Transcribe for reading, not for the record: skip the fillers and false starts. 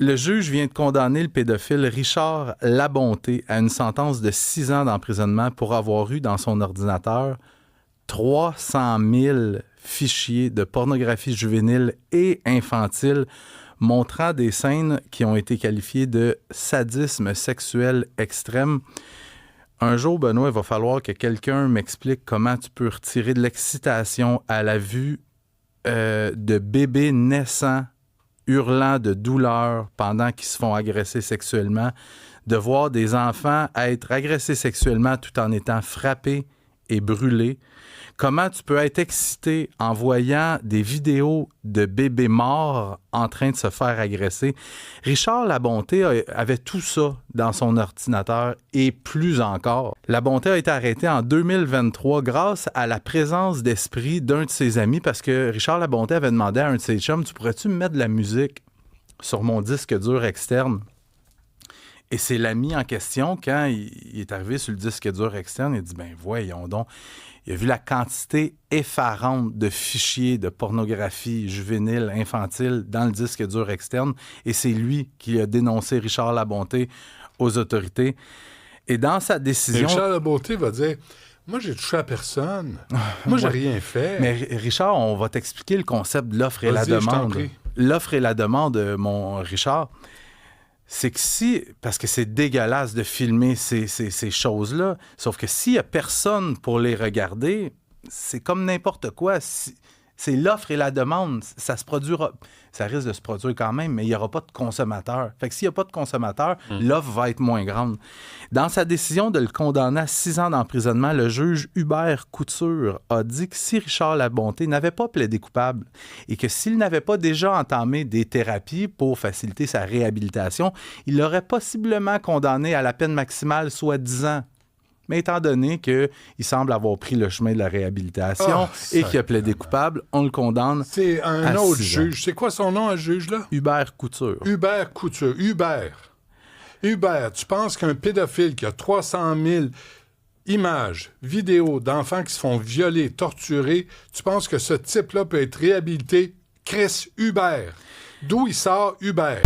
Le juge vient de condamner le pédophile Richard Labonté à une sentence de 6 ans d'emprisonnement pour avoir eu dans son ordinateur 300 000 fichiers de pornographie juvénile et infantile montrant des scènes qui ont été qualifiées de sadisme sexuel extrême. Un jour, Benoît, il va falloir que quelqu'un m'explique comment tu peux retirer de l'excitation à la vue de bébés naissants hurlant de douleur pendant qu'ils se font agresser sexuellement, de voir des enfants être agressés sexuellement tout en étant frappés et brûlés. Comment tu peux être excité en voyant des vidéos de bébés morts en train de se faire agresser? Richard Labonté avait tout ça dans son ordinateur et plus encore. Labonté a été arrêté en 2023 grâce à la présence d'esprit d'un de ses amis parce que Richard Labonté avait demandé à un de ses chums « Tu pourrais-tu me mettre de la musique sur mon disque dur externe? » Et c'est l'ami en question, quand il est arrivé sur le disque dur externe, il dit « Ben voyons donc. » Il a vu la quantité effarante de fichiers de pornographie juvénile, infantile dans le disque dur externe. Et c'est lui qui a dénoncé Richard Labonté aux autorités. Et dans sa décision... Et Richard Labonté va dire... Moi, j'ai touché à personne. Moi, j'ai rien fait. Mais Richard, on va t'expliquer le concept de l'offre et la demande. L'offre et la demande, mon Richard... C'est que parce que c'est dégueulasse de filmer ces choses-là, sauf que s'il n'y a personne pour les regarder, c'est comme n'importe quoi. C'est l'offre et la demande. Ça risque de se produire quand même, mais il n'y aura pas de consommateur. Fait que s'il n'y a pas de consommateur, l'offre va être moins grande. Dans sa décision de le condamner à 6 ans d'emprisonnement, le juge Hubert Couture a dit que si Richard Labonté n'avait pas plaidé coupable et que s'il n'avait pas déjà entamé des thérapies pour faciliter sa réhabilitation, il l'aurait possiblement condamné à la peine maximale, soit 10 ans. Mais étant donné qu'il semble avoir pris le chemin de la réhabilitation et qu'il a plaidé coupable, on le condamne. C'est un autre juge. C'est quoi son nom, un juge-là? Hubert Couture. Hubert Couture. Hubert, tu penses qu'un pédophile qui a 300 000 images, vidéos d'enfants qui se font violer, torturer, tu penses que ce type-là peut être réhabilité? Chris Hubert. D'où il sort Hubert?